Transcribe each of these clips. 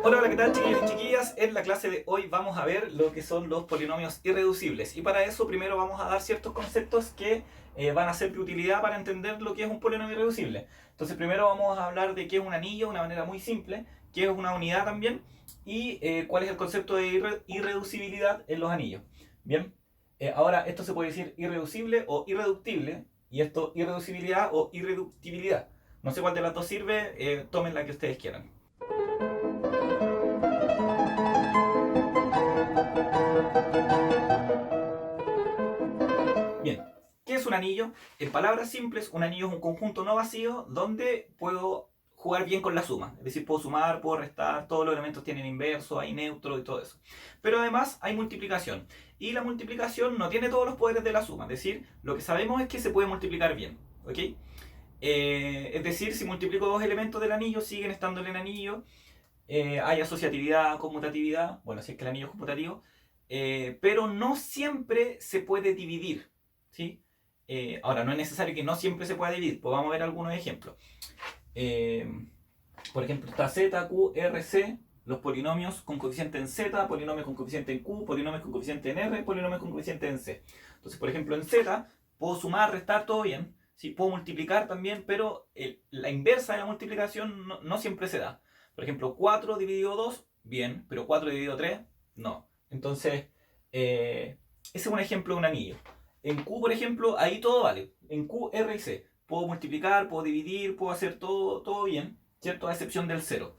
Hola, hola, ¿qué tal, chiquillos y chiquillas? En la clase de hoy vamos a ver lo que son los polinomios irreducibles, y para eso primero vamos a dar ciertos conceptos que van a ser de utilidad para entender lo que es un polinomio irreducible. Entonces primero vamos a hablar de qué es un anillo de una manera muy simple, qué es una unidad también, y cuál es el concepto de irreducibilidad en los anillos. Bien, ahora esto se puede decir irreducible o irreductible, y esto irreducibilidad o irreductibilidad. No sé cuál de las dos sirve, tomen la que ustedes quieran. Bien, ¿qué es un anillo? En palabras simples, un anillo es un conjunto no vacío donde puedo jugar bien con la suma. Es decir, puedo sumar, puedo restar, todos los elementos tienen inverso, hay neutro y todo eso. Pero además hay multiplicación. Y la multiplicación no tiene todos los poderes de la suma. Es decir, lo que sabemos es que se puede multiplicar bien. ¿Ok? Es decir, si multiplico dos elementos del anillo, siguen estando en el anillo. Hay asociatividad, conmutatividad, bueno, si es que el anillo es conmutativo, pero no siempre se puede dividir, ¿sí? Ahora, no es necesario que no siempre se pueda dividir, pues vamos a ver algunos ejemplos. Eh, por ejemplo, está Z, Q, R, C, los polinomios con coeficiente en Z, polinomios con coeficiente en Q, polinomios con coeficiente en R, polinomios con coeficiente en C. Entonces, por ejemplo, en Z puedo sumar, restar, todo bien, ¿sí? Puedo multiplicar también, pero la inversa de la multiplicación no siempre se da. Por ejemplo, 4 dividido 2, bien, pero 4 dividido 3, no. Entonces, ese es un ejemplo de un anillo. En Q, por ejemplo, ahí todo vale. En Q, R y C. Puedo multiplicar, puedo dividir, puedo hacer todo bien, ¿cierto? A excepción del 0.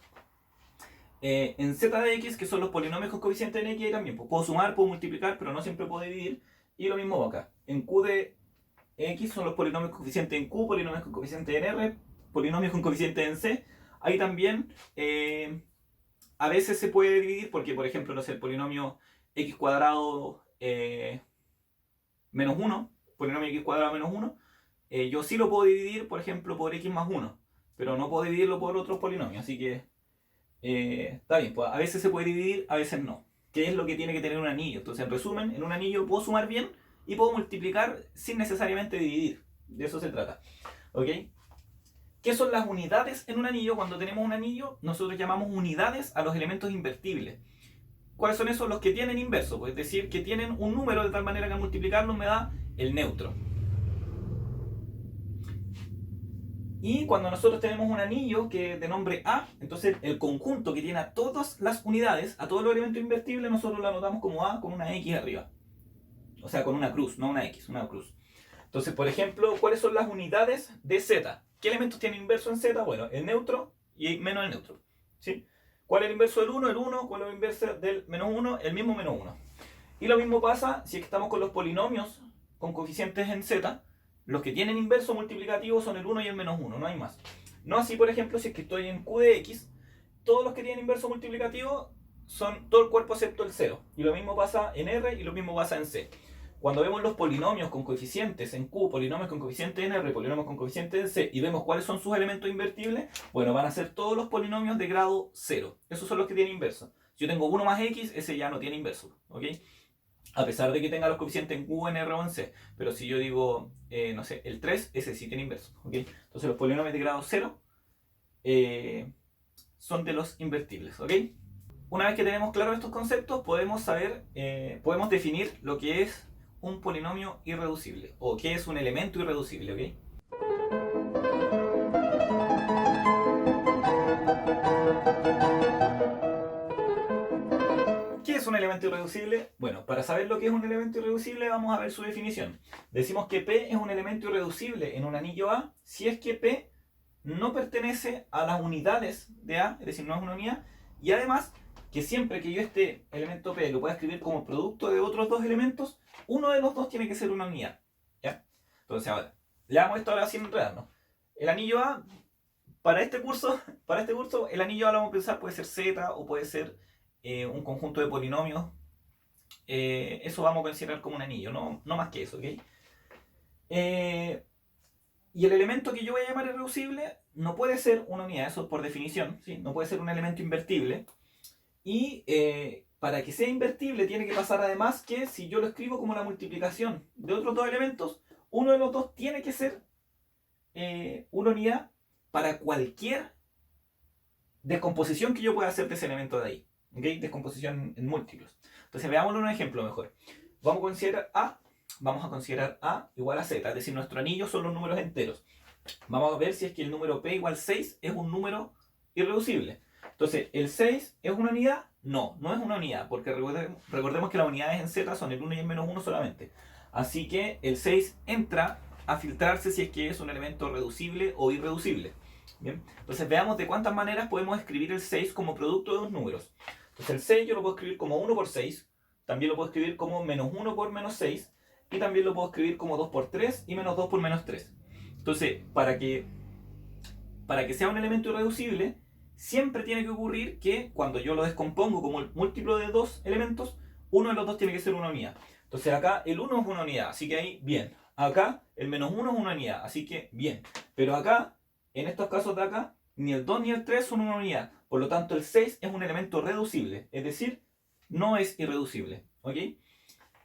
En z de x, que son los polinomios con coeficiente en x, también pues, puedo sumar, puedo multiplicar, pero no siempre puedo dividir. Y lo mismo acá. En q de x son los polinomios con coeficiente en q, polinomios con coeficiente en r, polinomios con coeficiente en c. Ahí también a veces se puede dividir porque, por ejemplo, no sé, el polinomio x cuadrado menos 1, polinomio x cuadrado menos 1, yo sí lo puedo dividir, por ejemplo, por x más 1, pero no puedo dividirlo por otros polinomios, así que está bien, pues a veces se puede dividir, a veces no. ¿Qué es lo que tiene que tener un anillo? Entonces, en resumen, en un anillo puedo sumar bien y puedo multiplicar sin necesariamente dividir. De eso se trata. ¿Ok? ¿Qué son las unidades en un anillo? Cuando tenemos un anillo, nosotros llamamos unidades a los elementos invertibles. ¿Cuáles son esos? Los que tienen inverso, pues, es decir, que tienen un número de tal manera que al multiplicarlo me da el neutro. Y cuando nosotros tenemos un anillo que de nombre A, entonces el conjunto que tiene a todas las unidades, a todos los elementos invertibles, nosotros lo anotamos como A con una X arriba. O sea, con una cruz, no una X, una cruz. Entonces, por ejemplo, ¿cuáles son las unidades de Z? ¿Qué elementos tiene inverso en Z? Bueno, el neutro y menos el neutro. ¿Sí? ¿Cuál es el inverso del 1? El 1. ¿Cuál es el inverso del menos 1? El mismo menos 1. Y lo mismo pasa si estamos con los polinomios con coeficientes en Z. Los que tienen inverso multiplicativo son el 1 y el menos 1, no hay más. No así, por ejemplo, si es que estoy en Q de X, todos los que tienen inverso multiplicativo son todo el cuerpo excepto el 0. Y lo mismo pasa en R y lo mismo pasa en C. Cuando vemos los polinomios con coeficientes en Q, polinomios con coeficiente en R, polinomios con coeficiente en C, y vemos cuáles son sus elementos invertibles, bueno, van a ser todos los polinomios de grado 0. Esos son los que tienen inverso. Si yo tengo 1 más X, ese ya no tiene inverso. ¿Ok? A pesar de que tenga los coeficientes en Q, en R o en C. Pero si yo digo, no sé, el 3, ese sí tiene inverso. ¿Okay? Entonces los polinomios de grado 0 son de los invertibles. ¿Okay? Una vez que tenemos claros estos conceptos, podemos saber, podemos definir lo que es un polinomio irreducible. O qué es un elemento irreducible. ¿Okay? ¿Qué es un elemento irreducible? Bueno, para saber lo que es un elemento irreducible vamos a ver su definición. Decimos que P es un elemento irreducible en un anillo A si es que P no pertenece a las unidades de A, es decir, no es una unidad, y además que siempre que yo este elemento P lo pueda escribir como producto de otros dos elementos, uno de los dos tiene que ser una unidad. ¿Ya? Entonces ahora, leamos esto ahora sin enredarnos. El anillo A, para este curso, el anillo A lo vamos a pensar puede ser Z o puede ser un conjunto de polinomios. Eso vamos a considerar como un anillo, no más que eso, ¿ok? Y el elemento que yo voy a llamar irreducible no puede ser una unidad, eso por definición, ¿sí? No puede ser un elemento invertible. Y para que sea invertible tiene que pasar además que si yo lo escribo como la multiplicación de otros dos elementos, uno de los dos tiene que ser una unidad para cualquier descomposición que yo pueda hacer de ese elemento de ahí. ¿Okay? Descomposición en múltiplos. Entonces veámoslo en un ejemplo mejor. Vamos a considerar A igual a Z, es decir, nuestro anillo son los números enteros. Vamos a ver si es que el número P igual 6 es un número irreducible. Entonces, ¿el 6 es una unidad? No, no es una unidad, porque recordemos que las unidades en Z son el 1 y el menos 1 solamente. Así que el 6 entra a filtrarse si es que es un elemento reducible o irreducible. Bien, entonces veamos de cuántas maneras podemos escribir el 6 como producto de dos números. Entonces el 6 yo lo puedo escribir como 1 por 6, también lo puedo escribir como menos 1 por menos 6, y también lo puedo escribir como 2 por 3 y menos 2 por menos 3. Entonces, para que sea un elemento irreducible, siempre tiene que ocurrir que cuando yo lo descompongo como el múltiplo de dos elementos, uno de los dos tiene que ser una unidad. Entonces acá el 1 es una unidad, así que ahí bien. Acá el menos 1 es una unidad, así que bien. Pero acá, en estos casos de acá, ni el 2 ni el 3 son una unidad. Por lo tanto, el 6 es un elemento reducible, es decir, no es irreducible. ¿Ok?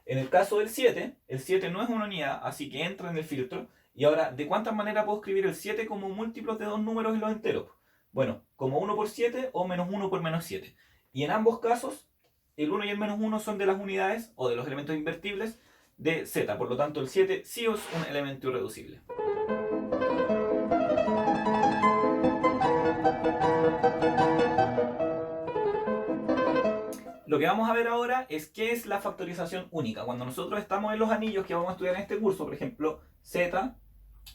En el caso del 7, el 7 no es una unidad, así que entra en el filtro. Y ahora, ¿de cuántas maneras puedo escribir el 7 como múltiplos de dos números en los enteros? Bueno, como 1 por 7 o menos 1 por menos 7. Y en ambos casos, el 1 y el menos 1 son de las unidades o de los elementos invertibles de Z. Por lo tanto, el 7 sí es un elemento irreducible. Lo que vamos a ver ahora es qué es la factorización única. Cuando nosotros estamos en los anillos que vamos a estudiar en este curso, por ejemplo, Z,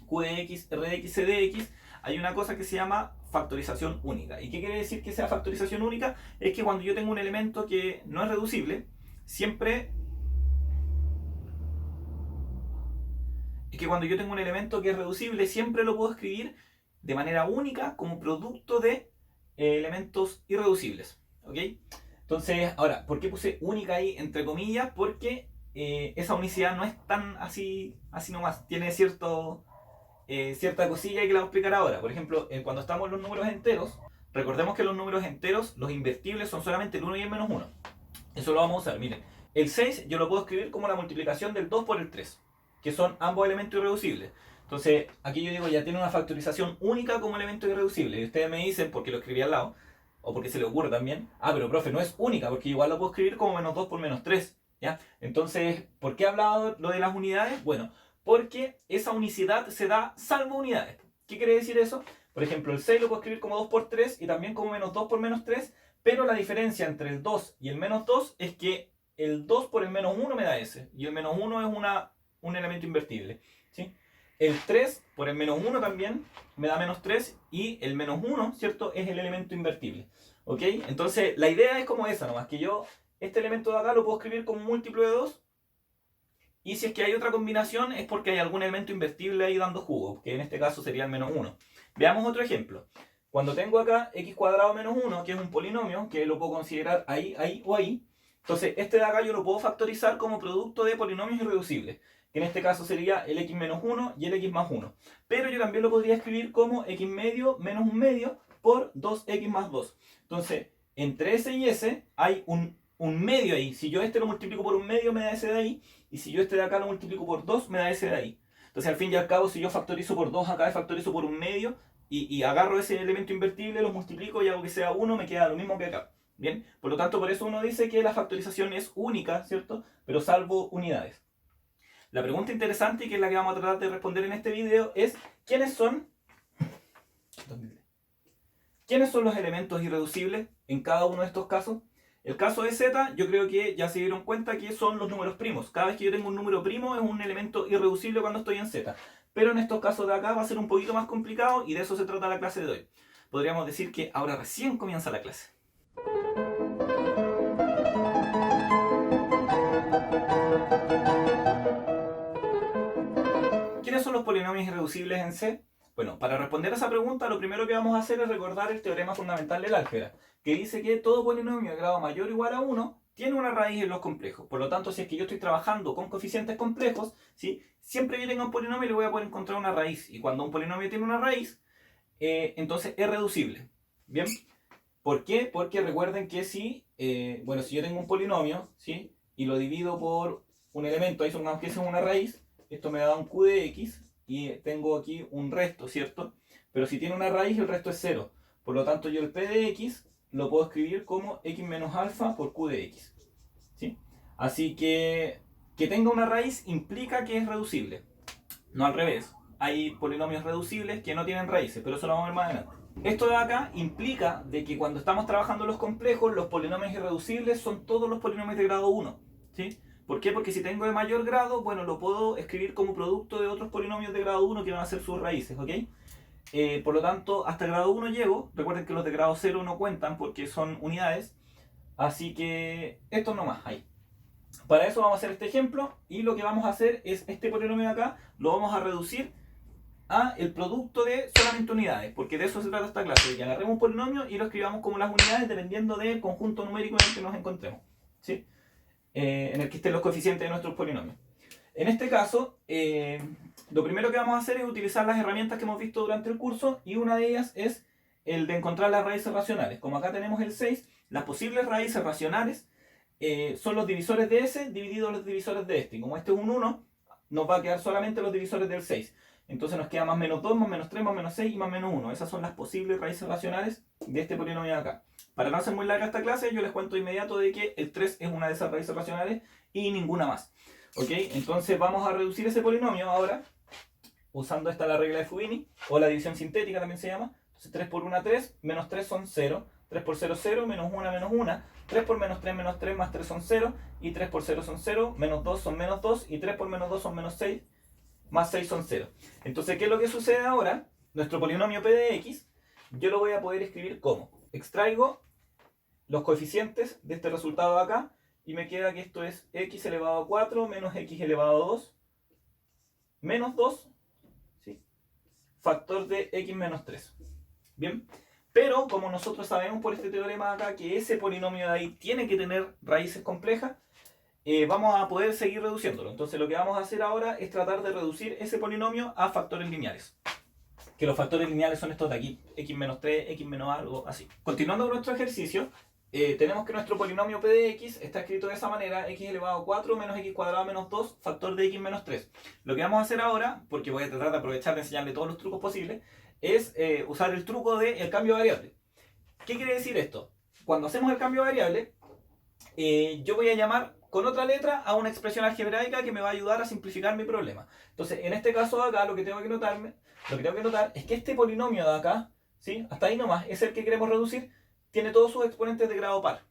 Q de X, R de X, C de X, hay una cosa que se llama factorización única. ¿Y qué quiere decir que sea factorización única? Es que cuando yo tengo un elemento que no es reducible, siempre... Es que cuando yo tengo un elemento que es reducible, siempre lo puedo escribir de manera única como producto de elementos irreducibles. ¿Ok? Entonces, ahora, ¿por qué puse única ahí entre comillas? Porque esa unicidad no es tan así nomás. Tiene cierta cosilla que la voy a explicar ahora. Por ejemplo, cuando estamos en los números enteros, recordemos que los números enteros, los invertibles, son solamente el 1 y el menos 1. Eso lo vamos a usar. Miren, el 6 yo lo puedo escribir como la multiplicación del 2 por el 3, que son ambos elementos irreducibles. Entonces, aquí yo digo, ya tiene una factorización única como elemento irreducible. Y ustedes me dicen, porque lo escribí al lado, o porque se le ocurre también, pero profe, no es única, porque igual lo puedo escribir como menos 2 por menos 3. ¿Ya? Entonces, ¿por qué he hablado lo de las unidades? Bueno, porque esa unicidad se da salvo unidades. ¿Qué quiere decir eso? Por ejemplo, el 6 lo puedo escribir como 2 por 3 y también como menos 2 por menos 3, pero la diferencia entre el 2 y el menos 2 es que el 2 por el menos 1 me da ese, y el menos 1 es un elemento invertible. ¿Sí? El 3 por el menos 1 también me da menos 3, y el menos 1, ¿cierto?, es el elemento invertible. ¿Ok? Entonces, la idea es como esa nomás, que yo este elemento de acá lo puedo escribir como un múltiplo de 2, y si es que hay otra combinación es porque hay algún elemento invertible ahí dando jugo, que en este caso sería el menos 1. Veamos otro ejemplo. Cuando tengo acá x cuadrado menos 1, que es un polinomio, que lo puedo considerar ahí, ahí o ahí, entonces este de acá yo lo puedo factorizar como producto de polinomios irreducibles, que en este caso sería el x menos 1 y el x más 1. Pero yo también lo podría escribir como x medio menos 1 medio por 2x más 2. Entonces, entre ese y ese hay un medio ahí. Si yo este lo multiplico por 1 medio, me da ese de ahí. Y si yo este de acá lo multiplico por 2, me da ese de ahí. Entonces, al fin y al cabo, si yo factorizo por 2 acá y factorizo por 1 medio, y agarro ese elemento invertible, lo multiplico y hago que sea 1, me queda lo mismo que acá. Bien, por lo tanto, por eso uno dice que la factorización es única, ¿cierto? Pero salvo unidades. La pregunta interesante, y que es la que vamos a tratar de responder en este video, es ¿quiénes son los elementos irreducibles en cada uno de estos casos? El caso de Z, yo creo que ya se dieron cuenta que son los números primos. Cada vez que yo tengo un número primo es un elemento irreducible cuando estoy en Z. Pero en estos casos de acá va a ser un poquito más complicado, y de eso se trata la clase de hoy. Podríamos decir que ahora recién comienza la clase. ¿Quiénes son los polinomios irreducibles en C? Bueno, para responder a esa pregunta, lo primero que vamos a hacer es recordar el teorema fundamental del álgebra, que dice que todo polinomio de grado mayor o igual a 1 tiene una raíz en los complejos. Por lo tanto, si es que yo estoy trabajando con coeficientes complejos, ¿sí?, siempre que yo tenga un polinomio le voy a poder encontrar una raíz. Y cuando un polinomio tiene una raíz, entonces es reducible. ¿Bien? ¿Por qué? Porque recuerden que si yo tengo un polinomio, ¿sí?, y lo divido por un elemento, ahí aunque sea una raíz, esto me da un q de x, y tengo aquí un resto, ¿cierto? Pero si tiene una raíz, el resto es 0. Por lo tanto, yo el P de X lo puedo escribir como X menos alfa por Q de X. ¿Sí? Así que tenga una raíz implica que es reducible. No al revés. Hay polinomios reducibles que no tienen raíces, pero eso lo vamos a ver más adelante. Esto de acá implica de que cuando estamos trabajando los complejos, los polinomios irreducibles son todos los polinomios de grado 1. ¿Sí? ¿Por qué? Porque si tengo de mayor grado, bueno, lo puedo escribir como producto de otros polinomios de grado 1 que van a ser sus raíces, ¿ok? Por lo tanto, hasta el grado 1 llego. Recuerden que los de grado 0 no cuentan porque son unidades. Así que esto nomás, ahí. Para eso vamos a hacer este ejemplo y lo que vamos a hacer es este polinomio de acá, lo vamos a reducir a el producto de solamente unidades, porque de eso se trata esta clase, de que agarremos un polinomio y lo escribamos como las unidades dependiendo del conjunto numérico en el que nos encontremos, ¿sí? En el que estén los coeficientes de nuestros polinomios. En este caso, lo primero que vamos a hacer es utilizar las herramientas que hemos visto durante el curso y una de ellas es el de encontrar las raíces racionales. Como acá tenemos el 6, las posibles raíces racionales son los divisores de S divididos los divisores de este. Y como este es un 1, nos va a quedar solamente los divisores del 6. Entonces nos queda más menos 2, más menos 3, más menos 6 y más menos 1. Esas son las posibles raíces racionales de este polinomio de acá. Para no hacer muy larga esta clase, yo les cuento de inmediato de que el 3 es una de esas raíces racionales y ninguna más. ¿Ok? Entonces vamos a reducir ese polinomio ahora, usando esta la regla de Fubini, o la división sintética también se llama. Entonces 3 por 1, 3, menos 3 son 0. 3 por 0, 0, menos 1, menos 1. 3 por menos 3, más 3 son 0. Y 3 por 0 son 0, menos 2 son menos 2. Y 3 por menos 2 son menos 6, más 6 son 0. Entonces, ¿qué es lo que sucede ahora? Nuestro polinomio P de X, yo lo voy a poder escribir como: extraigo los coeficientes de este resultado de acá, y me queda que esto es x elevado a 4 menos x elevado a 2, menos 2, ¿sí? Factor de x menos 3. Bien. Pero como nosotros sabemos por este teorema de acá que ese polinomio de ahí tiene que tener raíces complejas, vamos a poder seguir reduciéndolo. Entonces lo que vamos a hacer ahora es tratar de reducir ese polinomio a factores lineales. Que los factores lineales son estos de aquí, x menos 3, x menos algo, así. Continuando con nuestro ejercicio, tenemos que nuestro polinomio P de X está escrito de esa manera: x elevado a 4 menos x cuadrado menos 2, factor de x menos 3. Lo que vamos a hacer ahora, porque voy a tratar de aprovechar de enseñarle todos los trucos posibles, es usar el truco del cambio de variable. ¿Qué quiere decir esto? Cuando hacemos el cambio de variable, yo voy a llamar con otra letra a una expresión algebraica que me va a ayudar a simplificar mi problema. Entonces, en este caso de acá, lo que tengo que notar es que este polinomio de acá, ¿sí? Hasta ahí nomás, es el que queremos reducir, tiene todos sus exponentes de grado par.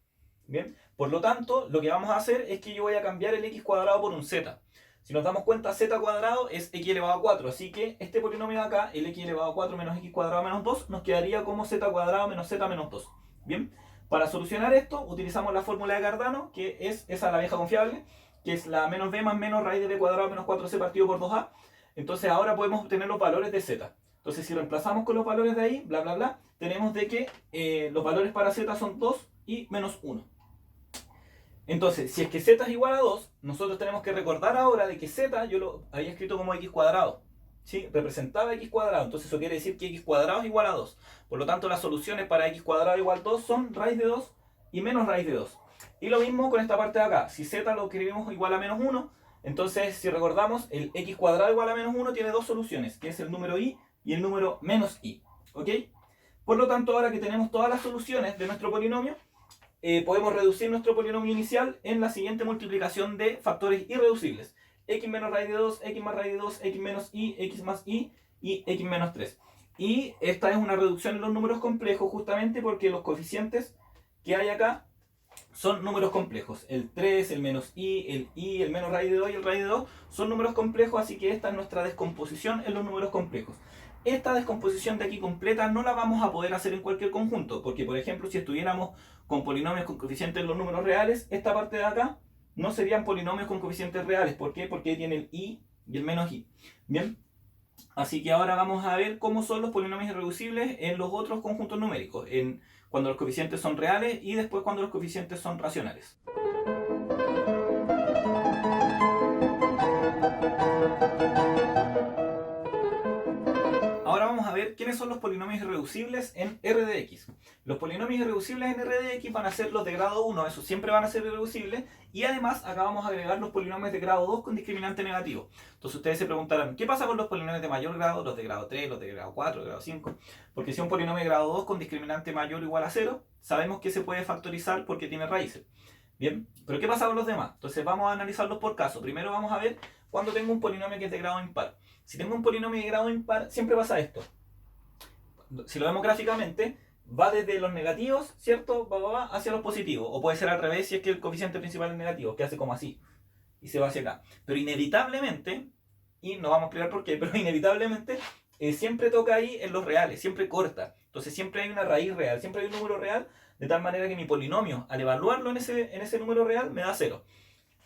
Bien, por lo tanto, lo que vamos a hacer es que yo voy a cambiar el x cuadrado por un z. Si nos damos cuenta, z cuadrado es x elevado a 4, así que este polinomio de acá, el x elevado a 4 menos x cuadrado menos 2, nos quedaría como z cuadrado menos z menos 2. Bien, para solucionar esto, utilizamos la fórmula de Cardano, que es esa la vieja confiable, que es la menos b más menos raíz de b cuadrado menos 4c partido por 2a. Entonces ahora podemos obtener los valores de z. Entonces si reemplazamos con los valores de ahí, bla bla bla, tenemos de que los valores para z son 2 y menos 1. Entonces, si es que z es igual a 2, nosotros tenemos que recordar ahora de que z yo lo había escrito como x cuadrado, ¿sí? Representaba x cuadrado, entonces eso quiere decir que x cuadrado es igual a 2. Por lo tanto, las soluciones para x cuadrado igual a 2 son raíz de 2 y menos raíz de 2. Y lo mismo con esta parte de acá. Si z lo escribimos igual a menos 1, entonces si recordamos, el x cuadrado igual a menos 1 tiene dos soluciones, que es el número i y el número menos i. ¿Ok? Por lo tanto, ahora que tenemos todas las soluciones de nuestro polinomio, podemos reducir nuestro polinomio inicial en la siguiente multiplicación de factores irreducibles: x menos raíz de 2, x más raíz de 2, x menos i, x más i y x menos 3. Y esta es una reducción en los números complejos justamente porque los coeficientes que hay acá son números complejos. El 3, el menos i, el menos raíz de 2 y el raíz de 2 son números complejos, así que esta es nuestra descomposición en los números complejos. Esta descomposición de aquí completa no la vamos a poder hacer en cualquier conjunto, porque por ejemplo si estuviéramos con polinomios con coeficientes en los números reales, esta parte de acá no serían polinomios con coeficientes reales. ¿Por qué? Porque tiene el i y el menos i. Bien, así que ahora vamos a ver cómo son los polinomios irreducibles en los otros conjuntos numéricos, cuando los coeficientes son reales y después cuando los coeficientes son racionales. ver quiénes son los polinomios irreducibles en R de X. Los polinomios irreducibles en R de X van a ser los de grado 1, esos siempre van a ser irreducibles, y además acá vamos a agregar los polinomios de grado 2 con discriminante negativo. Entonces ustedes se preguntarán, ¿qué pasa con los polinomios de mayor grado, los de grado 3, los de grado 4, grado 5? Porque si un polinomio de grado 2 con discriminante mayor o igual a 0, sabemos que se puede factorizar porque tiene raíces. Bien, pero ¿qué pasa con los demás? Entonces vamos a analizarlos por caso. Primero vamos a ver cuando tengo un polinomio que es de grado impar. Si tengo un polinomio de grado impar, siempre pasa esto. Si lo vemos gráficamente, va desde los negativos, ¿cierto? Va hacia los positivos. O puede ser al revés si es que el coeficiente principal es negativo, que hace como así. Y se va hacia acá. Pero inevitablemente, y no vamos a explicar por qué, pero inevitablemente siempre toca ahí en los reales, siempre corta. Entonces siempre hay una raíz real, siempre hay un número real, de tal manera que mi polinomio, al evaluarlo en ese número real, me da 0.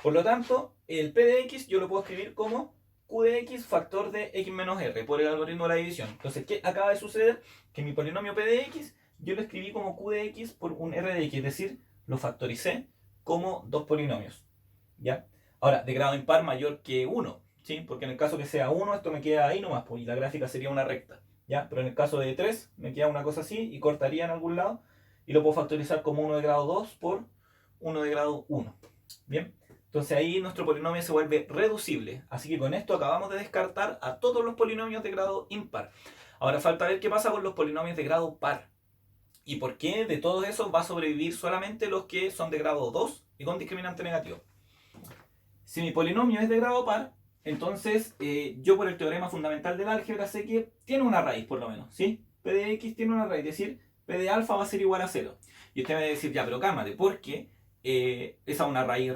Por lo tanto, el p de x yo lo puedo escribir como q de x factor de x menos r, por el algoritmo de la división. Entonces, ¿qué acaba de suceder? Que mi polinomio p de x yo lo escribí como q de x por un r de x, es decir, lo factoricé como dos polinomios. ¿Ya? Ahora, de grado impar mayor que 1, ¿sí? Porque en el caso que sea 1, esto me queda ahí nomás, pues, y la gráfica sería una recta. ¿Ya? Pero en el caso de 3, me queda una cosa así y cortaría en algún lado, y lo puedo factorizar como 1 de grado 2 por 1 de grado 1. ¿Bien? Entonces ahí nuestro polinomio se vuelve reducible. Así que con esto acabamos de descartar a todos los polinomios de grado impar. Ahora falta ver qué pasa con los polinomios de grado par. Y por qué de todos esos va a sobrevivir solamente los que son de grado 2 y con discriminante negativo. Si mi polinomio es de grado par, entonces yo por el teorema fundamental del álgebra sé que tiene una raíz por lo menos, ¿sí? P de x tiene una raíz, es decir, P de alfa va a ser igual a 0. Y usted me va a decir, ya, pero cálmate, porque esa es una raíz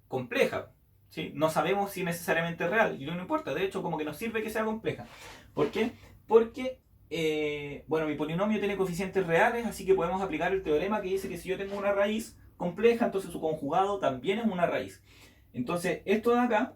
compleja, ¿sí? No sabemos si necesariamente es real, y no importa, de hecho como que nos sirve que sea compleja. ¿Por qué? Porque, bueno, mi polinomio tiene coeficientes reales, así que podemos aplicar el teorema que dice que si yo tengo una raíz compleja, entonces su conjugado también es una raíz. Entonces esto de acá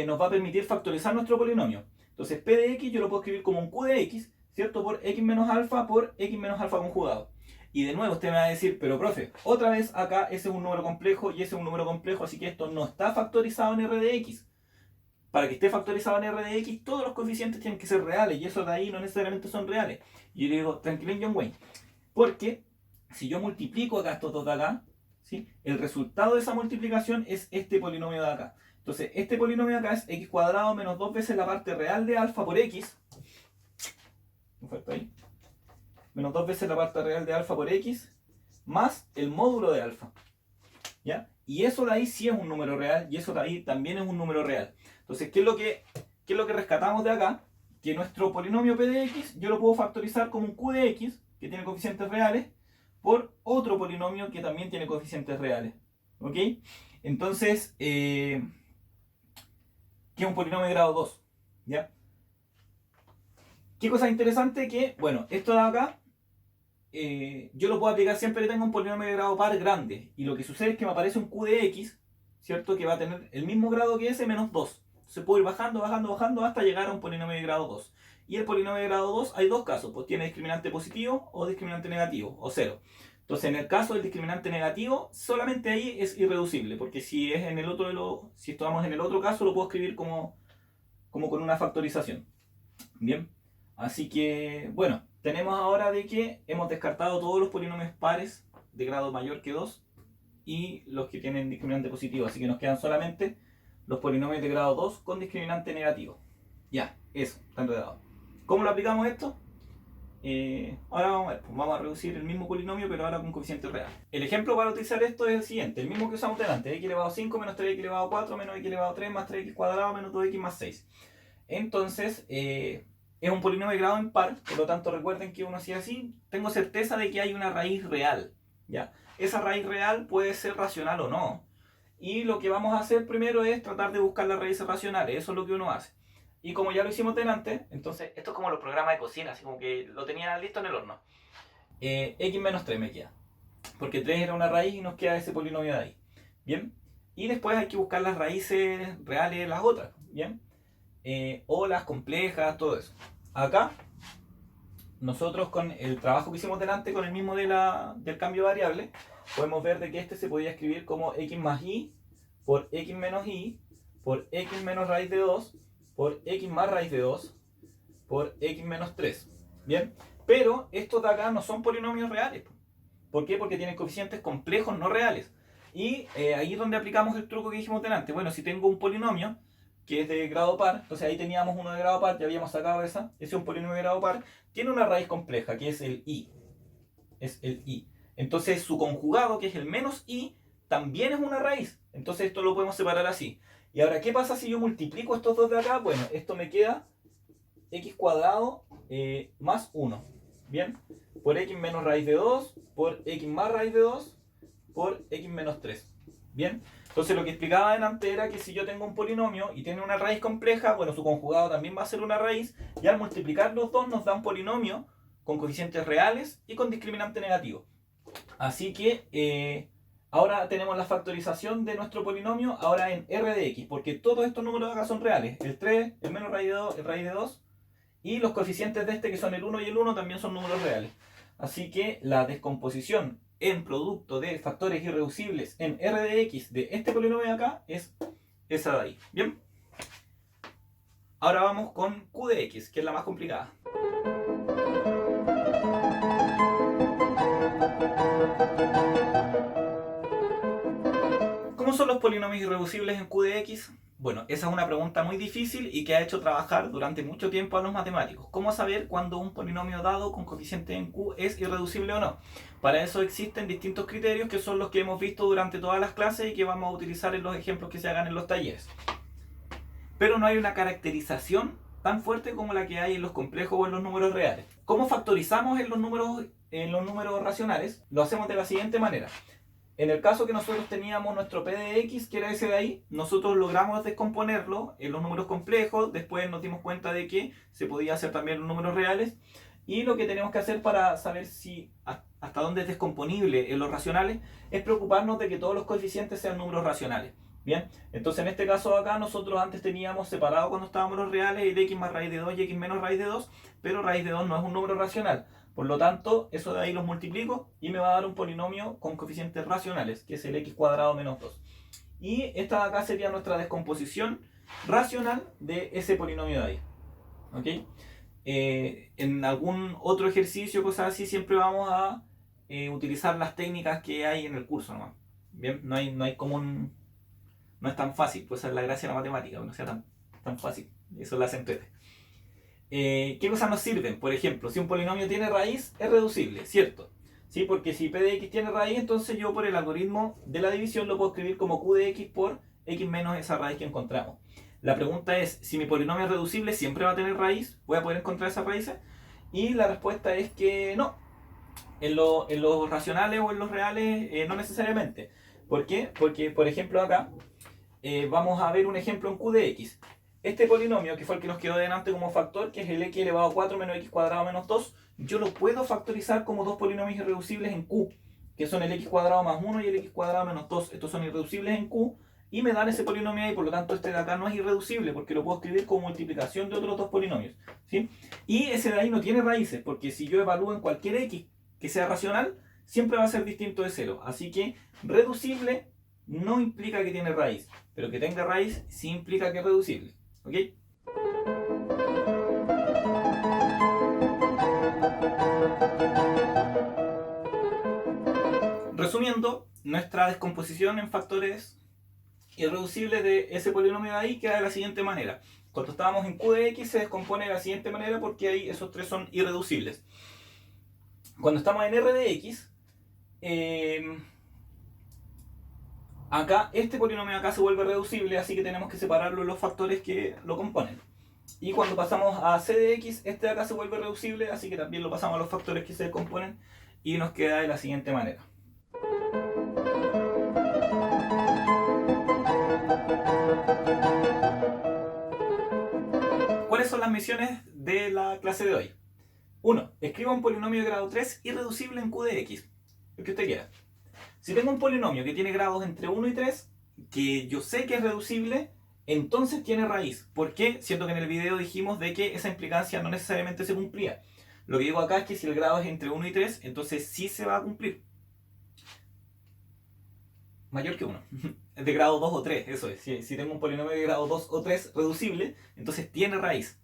nos va a permitir factorizar nuestro polinomio. Entonces p de x yo lo puedo escribir como un q de x, ¿cierto? Por x menos alfa por x menos alfa conjugado. Y de nuevo usted me va a decir, pero profe, otra vez acá ese es un número complejo y ese es un número complejo, así que esto no está factorizado en R de X. Para que esté factorizado en R de X, todos los coeficientes tienen que ser reales y esos de ahí no necesariamente son reales. Y yo le digo, tranquilo John Wayne, porque si yo multiplico acá estos dos de acá, ¿sí? El resultado de esa multiplicación es este polinomio de acá. Entonces, este polinomio de acá es x cuadrado menos 2 veces la parte real de alfa por x. ¿Me falta ahí? Menos 2 veces la parte real de alfa por x, más el módulo de alfa. ¿Ya? Y eso de ahí sí es un número real, y eso de ahí también es un número real. Entonces, ¿qué es lo que rescatamos de acá? Que nuestro polinomio p de x, yo lo puedo factorizar como un q de x, que tiene coeficientes reales, por otro polinomio que también tiene coeficientes reales. ¿Ok? Entonces, ¿qué es un polinomio de grado 2? ¿Ya? ¿Qué cosa interesante? Que, bueno, esto de acá, yo lo puedo aplicar siempre que tenga un polinomio de grado par grande. Y lo que sucede es que me aparece un q de x, ¿cierto? Que va a tener el mismo grado que ese menos 2. Se puede ir bajando, bajando, bajando hasta llegar a un polinomio de grado 2. Y el polinomio de grado 2 hay dos casos, pues tiene discriminante positivo o discriminante negativo, o 0. Entonces en el caso del discriminante negativo, solamente ahí es irreducible, porque si es en el otro si estamos en el otro caso, lo puedo escribir como con una factorización. Bien, así que bueno, tenemos ahora de que hemos descartado todos los polinomios pares de grado mayor que 2 y los que tienen discriminante positivo, así que nos quedan solamente los polinomios de grado 2 con discriminante negativo. Ya, eso, está enredado. ¿Cómo lo aplicamos esto? Ahora vamos a ver, pues vamos a reducir el mismo polinomio pero ahora con coeficiente real. El ejemplo para utilizar esto es el siguiente, el mismo que usamos delante, x elevado a 5 menos 3x elevado a 4 menos x elevado a 3 más 3x cuadrado menos 2x más 6. Entonces, es un polinomio de grado impar, por lo tanto recuerden que uno hacía así, tengo certeza de que hay una raíz real, ¿ya? Esa raíz real puede ser racional o no, y lo que vamos a hacer primero es tratar de buscar las raíces racionales, eso es lo que uno hace. Y como ya lo hicimos delante, entonces esto es como los programas de cocina, así como que lo tenía listo en el horno. X menos 3 me queda, porque 3 era una raíz y nos queda ese polinomio de ahí, ¿bien? Y después hay que buscar las raíces reales de las otras, ¿bien? O las complejas, todo eso. Acá, nosotros con el trabajo que hicimos delante, con el mismo del cambio de variable, podemos ver de que este se podía escribir como x más y por x menos y por x menos raíz de 2 por x más raíz de 2 por x menos 3. Bien, pero estos de acá no son polinomios reales. ¿Por qué? Porque tienen coeficientes complejos no reales. Y ahí es donde aplicamos el truco que dijimos delante. Bueno, si tengo un polinomio que es de grado par, entonces ahí teníamos uno de grado par, ya habíamos sacado ese es un polinomio de grado par, tiene una raíz compleja, que es el i. Es el i. Entonces su conjugado, que es el menos i, también es una raíz. Entonces esto lo podemos separar así. Y ahora, ¿qué pasa si yo multiplico estos dos de acá? Bueno, esto me queda x cuadrado más 1. ¿Bien? Por x menos raíz de 2, por x más raíz de 2, por x menos 3. ¿Bien? Entonces lo que explicaba delante era que si yo tengo un polinomio y tiene una raíz compleja, bueno, su conjugado también va a ser una raíz, y al multiplicar los dos nos da un polinomio con coeficientes reales y con discriminante negativo. Así que ahora tenemos la factorización de nuestro polinomio ahora en r de x, porque todos estos números de acá son reales. El 3, el menos raíz de 2, el raíz de 2, y los coeficientes de este, que son el 1 y el 1, también son números reales. Así que la descomposición en producto de factores irreducibles en r de x de este polinomio de acá es esa de ahí. ¿Bien? Ahora vamos con q de x, que es la más complicada. ¿Cómo son los polinomios irreducibles en q de x? Bueno, esa es una pregunta muy difícil y que ha hecho trabajar durante mucho tiempo a los matemáticos. ¿Cómo saber cuándo un polinomio dado con coeficiente en q es irreducible o no? Para eso existen distintos criterios que son los que hemos visto durante todas las clases y que vamos a utilizar en los ejemplos que se hagan en los talleres. Pero no hay una caracterización tan fuerte como la que hay en los complejos o en los números reales. ¿Cómo factorizamos en los números racionales? Lo hacemos de la siguiente manera. En el caso que nosotros teníamos nuestro p de x, que era ese de ahí, nosotros logramos descomponerlo en los números complejos, después nos dimos cuenta de que se podía hacer también los números reales, y lo que tenemos que hacer para saber si hasta dónde es descomponible en los racionales es preocuparnos de que todos los coeficientes sean números racionales. Bien, entonces en este caso acá nosotros antes teníamos separado cuando estábamos los reales el x más raíz de 2 y x menos raíz de 2, pero raíz de 2 no es un número racional. Por lo tanto, eso de ahí los multiplico y me va a dar un polinomio con coeficientes racionales, que es el x cuadrado menos 2. Y esta de acá sería nuestra descomposición racional de ese polinomio de ahí. ¿Ok? En algún otro ejercicio, cosas así, siempre vamos a utilizar las técnicas que hay en el curso nomás. Bien, no hay como un... No es tan fácil, pues esa es la gracia de la matemática, no sea tan fácil. Eso la hace entrete. ¿Qué cosas nos sirven? Por ejemplo, si un polinomio tiene raíz, es reducible, ¿cierto? ¿Sí? Porque si p de x tiene raíz, entonces yo por el algoritmo de la división lo puedo escribir como q de x por x menos esa raíz que encontramos. La pregunta es, si mi polinomio es reducible, ¿siempre va a tener raíz? ¿Voy a poder encontrar esas raíces? Y la respuesta es que no. En los racionales o en los reales, no necesariamente. ¿Por qué? Porque, por ejemplo, acá vamos a ver un ejemplo en q de x. Este polinomio, que fue el que nos quedó delante como factor, que es el x elevado a 4 menos x cuadrado menos 2, yo lo puedo factorizar como dos polinomios irreducibles en q, que son el x cuadrado más 1 y el x cuadrado menos 2. Estos son irreducibles en q y me dan ese polinomio ahí, por lo tanto este de acá no es irreducible porque lo puedo escribir como multiplicación de otros dos polinomios. ¿Sí? Y ese de ahí no tiene raíces, porque si yo evalúo en cualquier x que sea racional, siempre va a ser distinto de 0. Así que reducible no implica que tiene raíz, pero que tenga raíz sí implica que es reducible. ¿Ok? Resumiendo, nuestra descomposición en factores irreducibles de ese polinomio de ahí queda de la siguiente manera. Cuando estábamos en q de x se descompone de la siguiente manera porque ahí esos tres son irreducibles. Cuando estamos en r de x, acá este polinomio acá se vuelve reducible, así que tenemos que separarlo en los factores que lo componen. Y cuando pasamos a c de x, este de acá se vuelve reducible, así que también lo pasamos a los factores que se componen y nos queda de la siguiente manera. ¿Cuáles son las misiones de la clase de hoy? 1. Escriba un polinomio de grado 3 irreducible en q de x, el que usted quiera. Si tengo un polinomio que tiene grados entre 1 y 3, que yo sé que es reducible, entonces tiene raíz. ¿Por qué? Siendo que en el video dijimos de que esa implicancia no necesariamente se cumplía. Lo que digo acá es que si el grado es entre 1 y 3, entonces sí se va a cumplir. Mayor que 1. De grado 2 o 3, eso es. Si tengo un polinomio de grado 2 o 3 reducible, entonces tiene raíz.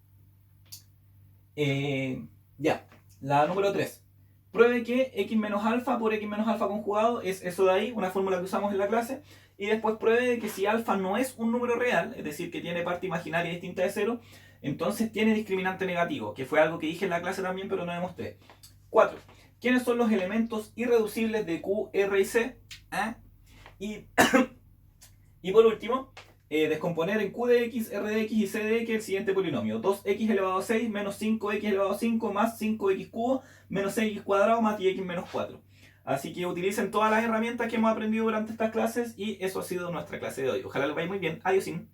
Ya. La número 3. Pruebe que x menos alfa por x menos alfa conjugado es eso de ahí, una fórmula que usamos en la clase. Y después pruebe que si alfa no es un número real, es decir, que tiene parte imaginaria distinta de 0, entonces tiene discriminante negativo, que fue algo que dije en la clase también, pero no demostré. 4. ¿Quiénes son los elementos irreducibles de Q, R y C? Y, y por último, descomponer en Q de X, R de X y C de X el siguiente polinomio. 2x elevado a 6 menos 5x elevado a 5 más 5x cubo menos 6x cuadrado más 10x menos 4. Así que utilicen todas las herramientas que hemos aprendido durante estas clases y eso ha sido nuestra clase de hoy. Ojalá les vaya muy bien. Adiós.